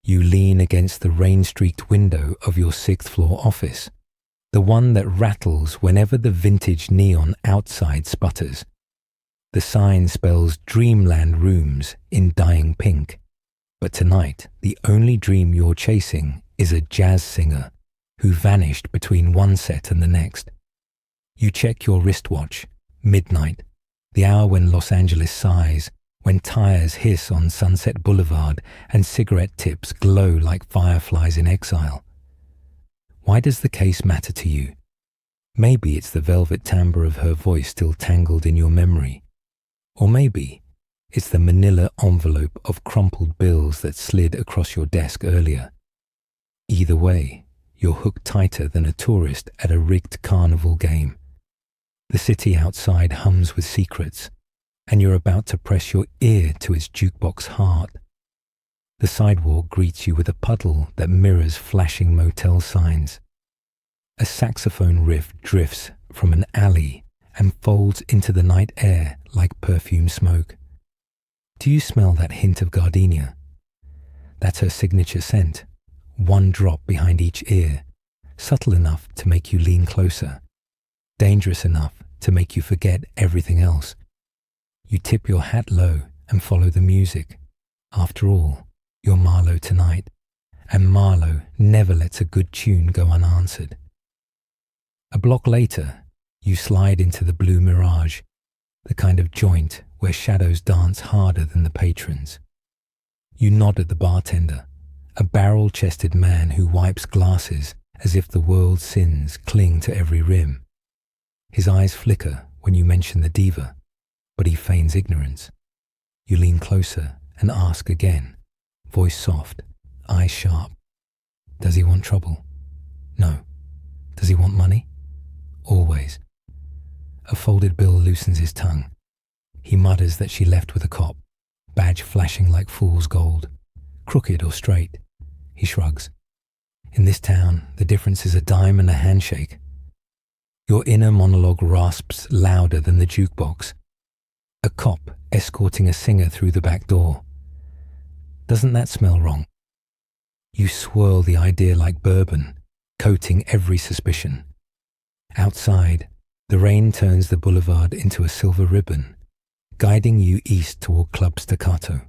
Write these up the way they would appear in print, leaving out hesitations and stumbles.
You lean against the rain-streaked window of your 6th-floor office, the one that rattles whenever the vintage neon outside sputters. The sign spells Dreamland Rooms in dying pink. But tonight, the only dream you're chasing is a jazz singer who vanished between one set and the next. You check your wristwatch, midnight, the hour when Los Angeles sighs, when tires hiss on Sunset Boulevard and cigarette tips glow like fireflies in exile. Why does the case matter to you? Maybe it's the velvet timbre of her voice still tangled in your memory. Or maybe it's the manila envelope of crumpled bills that slid across your desk earlier. Either way, you're hooked tighter than a tourist at a rigged carnival game. The city outside hums with secrets, and you're about to press your ear to its jukebox heart. The sidewalk greets you with a puddle that mirrors flashing motel signs. A saxophone riff drifts from an alley and folds into the night air like perfume smoke. Do you smell that hint of gardenia? That's her signature scent, one drop behind each ear, subtle enough to make you lean closer, dangerous enough to make you forget everything else. You tip your hat low and follow the music. After all, you're Marlowe tonight, and Marlowe never lets a good tune go unanswered. A block later, you slide into the Blue Mirage, the kind of joint where shadows dance harder than the patrons. You nod at the bartender, a barrel-chested man who wipes glasses as if the world's sins cling to every rim. His eyes flicker when you mention the diva, but he feigns ignorance. You lean closer and ask again, voice soft, eyes sharp. Does he want trouble? No. Does he want money? Always. A folded bill loosens his tongue. He mutters that she left with a cop, badge flashing like fool's gold. Crooked or straight? He shrugs. In this town, the difference is a dime and a handshake. Your inner monologue rasps louder than the jukebox. A cop escorting a singer through the back door. Doesn't that smell wrong? You swirl the idea like bourbon, coating every suspicion. Outside, the rain turns the boulevard into a silver ribbon, guiding you east toward Club Staccato.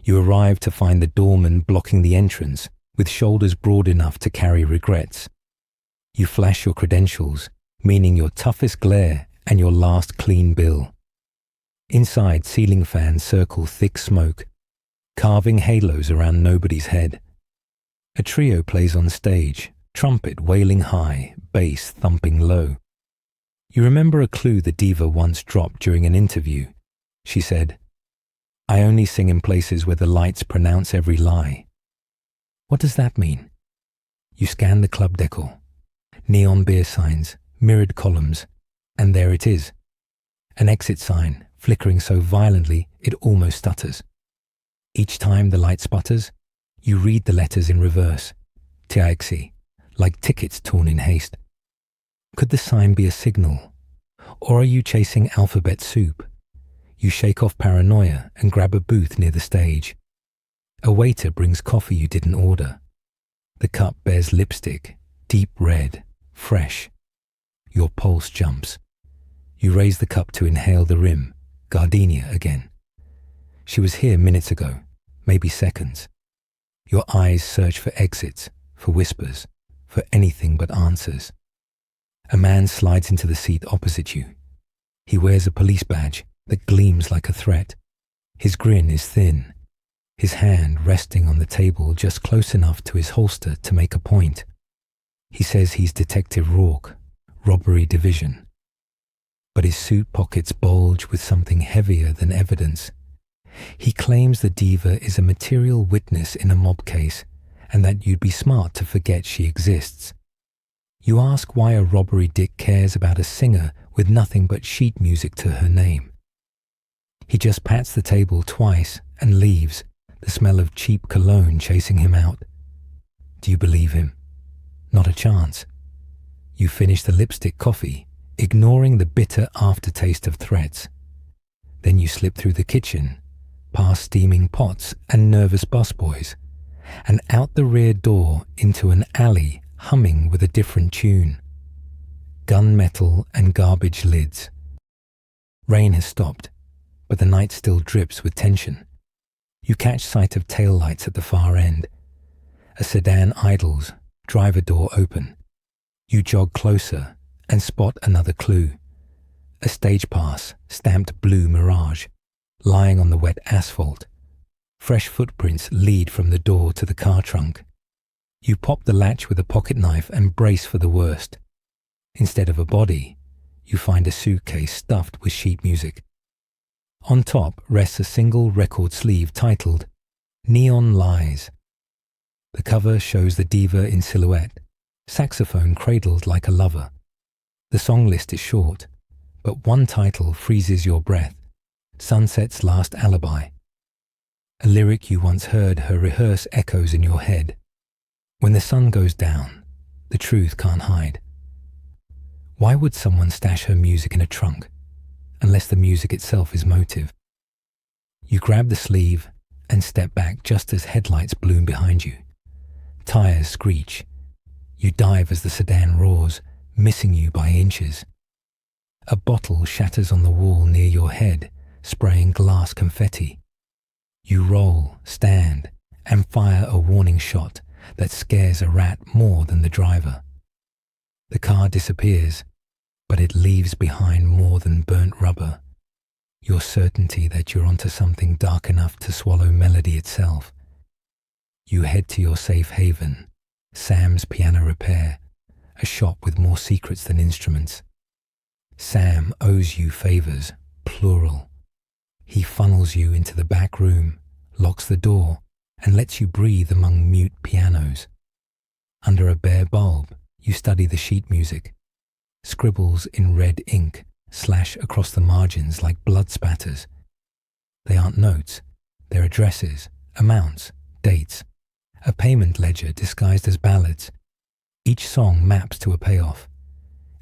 You arrive to find the doorman blocking the entrance with shoulders broad enough to carry regrets. You flash your credentials, meaning your toughest glare and your last clean bill. Inside, ceiling fans circle thick smoke, carving halos around nobody's head. A trio plays on stage, trumpet wailing high, bass thumping low. You remember a clue the diva once dropped during an interview. She said, "I only sing in places where the lights pronounce every lie." What does that mean? You scan the club decor. Neon beer signs, mirrored columns, and there it is. An exit sign, flickering so violently it almost stutters. Each time the light sputters, you read the letters in reverse, TIXE, like tickets torn in haste. Could the sign be a signal? Or are you chasing alphabet soup? You shake off paranoia and grab a booth near the stage. A waiter brings coffee you didn't order. The cup bears lipstick, deep red, fresh. Your pulse jumps. You raise the cup to inhale the rim, gardenia again. She was here minutes ago, maybe seconds. Your eyes search for exits, for whispers, for anything but answers. A man slides into the seat opposite you. He wears a police badge that gleams like a threat. His grin is thin, his hand resting on the table just close enough to his holster to make a point. He says he's Detective Rourke, Robbery Division. But his suit pockets bulge with something heavier than evidence. He claims the diva is a material witness in a mob case and that you'd be smart to forget she exists. You ask why a robbery dick cares about a singer with nothing but sheet music to her name. He just pats the table twice and leaves, the smell of cheap cologne chasing him out. Do you believe him? Not a chance. You finish the lipstick coffee, ignoring the bitter aftertaste of threats. Then you slip through the kitchen, past steaming pots and nervous busboys, and out the rear door into an alley humming with a different tune. Gunmetal and garbage lids. Rain has stopped, but the night still drips with tension. You catch sight of taillights at the far end. A sedan idles, driver door open. You jog closer and spot another clue. A stage pass, stamped blue Mirage, lying on the wet asphalt. Fresh footprints lead from the door to the car trunk. You pop the latch with a pocket knife and brace for the worst. Instead of a body, you find a suitcase stuffed with sheet music. On top rests a single record sleeve titled Neon Lies. The cover shows the diva in silhouette, saxophone cradled like a lover. The song list is short, but one title freezes your breath, Sunset's Last Alibi. A lyric you once heard her rehearse echoes in your head. When the sun goes down, the truth can't hide. Why would someone stash her music in a trunk, unless the music itself is motive? You grab the sleeve and step back just as headlights bloom behind you. Tires screech. You dive as the sedan roars, missing you by inches. A bottle shatters on the wall near your head, spraying glass confetti. You roll, stand, and fire a warning shot that scares a rat more than the driver. The car disappears, but it leaves behind more than burnt rubber. Your certainty that you're onto something dark enough to swallow melody itself. You head to your safe haven, Sam's Piano Repair, a shop with more secrets than instruments. Sam owes you favors, plural. He funnels you into the back room, locks the door, and lets you breathe among mute pianos. Under a bare bulb, you study the sheet music. Scribbles in red ink slash across the margins like blood spatters. They aren't notes, they're addresses, amounts, dates. A payment ledger disguised as ballads. Each song maps to a payoff,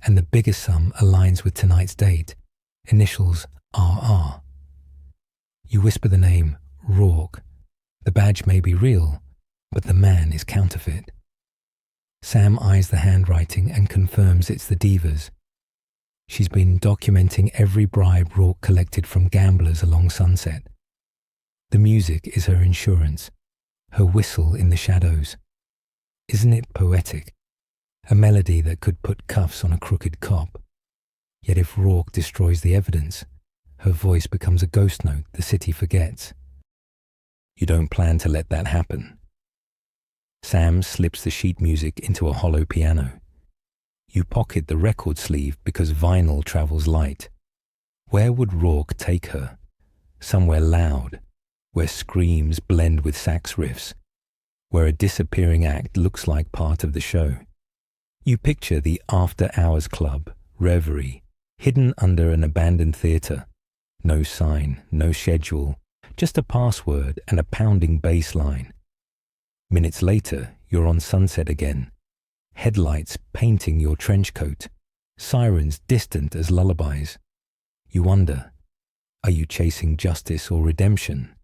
and the biggest sum aligns with tonight's date, initials RR. You whisper the name Rourke. The badge may be real, but the man is counterfeit. Sam eyes the handwriting and confirms it's the diva's. She's been documenting every bribe Rourke collected from gamblers along Sunset. The music is her insurance, her whistle in the shadows. Isn't it poetic? A melody that could put cuffs on a crooked cop. Yet if Rourke destroys the evidence, her voice becomes a ghost note the city forgets. You don't plan to let that happen. Sam slips the sheet music into a hollow piano. You pocket the record sleeve because vinyl travels light. Where would Rourke take her? Somewhere loud, where screams blend with sax riffs, where a disappearing act looks like part of the show. You picture the after-hours club, reverie, hidden under an abandoned theatre. No sign, no schedule, just a password and a pounding bass line. Minutes later, you're on Sunset again. Headlights painting your trench coat, sirens distant as lullabies. You wonder, are you chasing justice or redemption?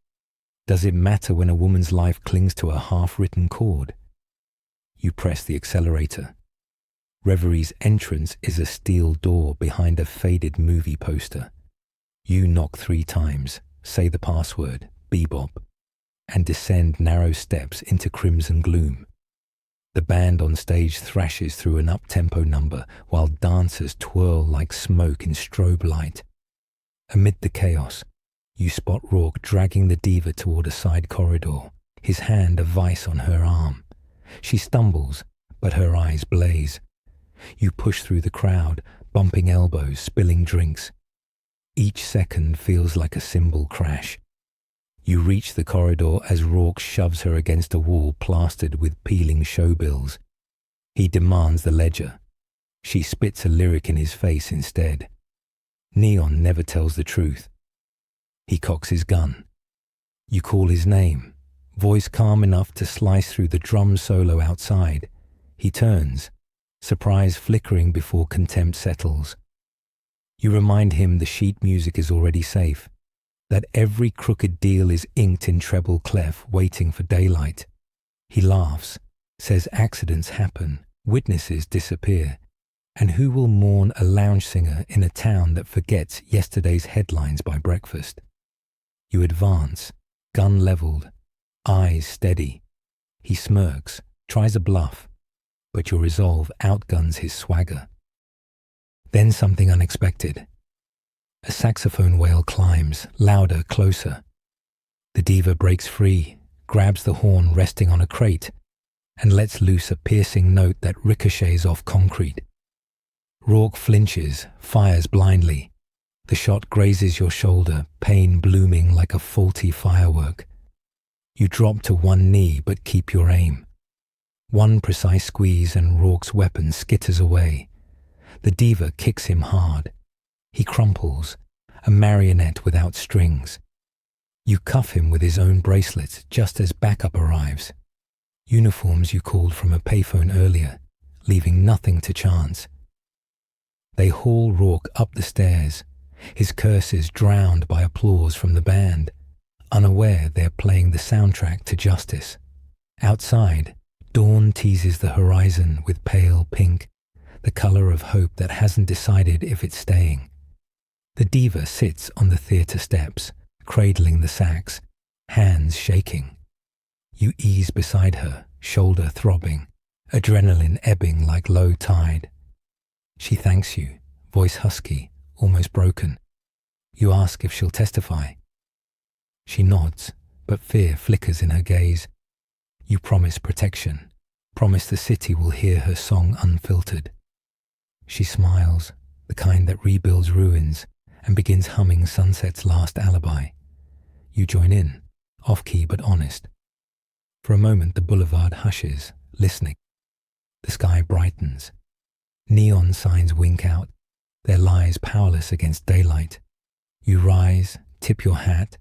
Does it matter when a woman's life clings to a half-written chord? You press the accelerator. Reverie's entrance is a steel door behind a faded movie poster. You knock 3 times, say the password, bebop, and descend narrow steps into crimson gloom. The band on stage thrashes through an up-tempo number while dancers twirl like smoke in strobe light. Amid the chaos, you spot Rourke dragging the diva toward a side corridor, his hand a vice on her arm. She stumbles, but her eyes blaze. You push through the crowd, bumping elbows, spilling drinks. Each second feels like a cymbal crash. You reach the corridor as Rourke shoves her against a wall plastered with peeling show bills. He demands the ledger. She spits a lyric in his face instead. Neon never tells the truth. He cocks his gun. You call his name, voice calm enough to slice through the drum solo outside. He turns, surprise flickering before contempt settles. You remind him the sheet music is already safe, that every crooked deal is inked in treble clef waiting for daylight. He laughs, says accidents happen, witnesses disappear, and who will mourn a lounge singer in a town that forgets yesterday's headlines by breakfast? You advance, gun leveled, eyes steady. He smirks, tries a bluff, but your resolve outguns his swagger. Then something unexpected. A saxophone wail climbs, louder, closer. The diva breaks free, grabs the horn resting on a crate, and lets loose a piercing note that ricochets off concrete. Rourke flinches, fires blindly. The shot grazes your shoulder, pain blooming like a faulty firework. You drop to one knee but keep your aim. One precise squeeze and Rourke's weapon skitters away. The diva kicks him hard. He crumples, a marionette without strings. You cuff him with his own bracelets just as backup arrives. Uniforms you called from a payphone earlier, leaving nothing to chance. They haul Rourke up the stairs, his curses drowned by applause from the band, unaware they're playing the soundtrack to justice. Outside, dawn teases the horizon with pale pink, the color of hope that hasn't decided if it's staying. The diva sits on the theater steps, cradling the sax, hands shaking. You ease beside her, shoulder throbbing, adrenaline ebbing like low tide. She thanks you, voice husky, almost broken. You ask if she'll testify. She nods, but fear flickers in her gaze. You promise protection, promise the city will hear her song unfiltered. She smiles, the kind that rebuilds ruins, and begins humming Sunset's Last Alibi. You join in, off-key but honest. For a moment the boulevard hushes, listening. The sky brightens. Neon signs wink out, their lies powerless against daylight. You rise, tip your hat,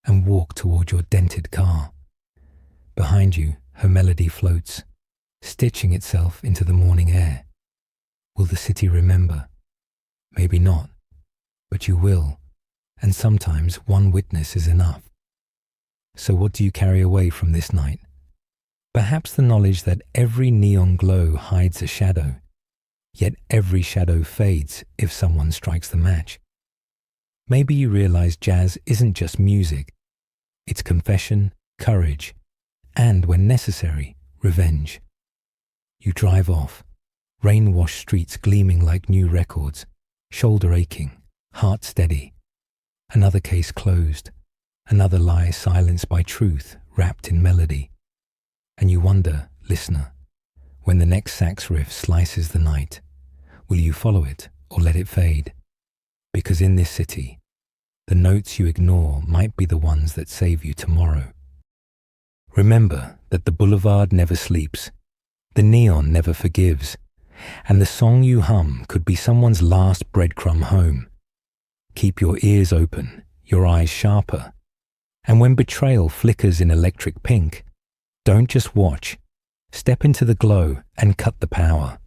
and walk toward your dented car. Behind you, her melody floats, stitching itself into the morning air. Will the city remember? Maybe not, but you will, and sometimes one witness is enough. So what do you carry away from this night? Perhaps the knowledge that every neon glow hides a shadow, yet every shadow fades if someone strikes the match. Maybe you realize jazz isn't just music. It's confession, courage, and, when necessary, revenge. You drive off, rain-washed streets gleaming like new records, shoulder aching, heart steady. Another case closed, another lie silenced by truth wrapped in melody. And you wonder, listener, when the next sax riff slices the night, will you follow it or let it fade? Because in this city, the notes you ignore might be the ones that save you tomorrow. Remember that the boulevard never sleeps, the neon never forgives, and the song you hum could be someone's last breadcrumb home. Keep your ears open, your eyes sharper, and when betrayal flickers in electric pink, don't just watch, step into the glow and cut the power.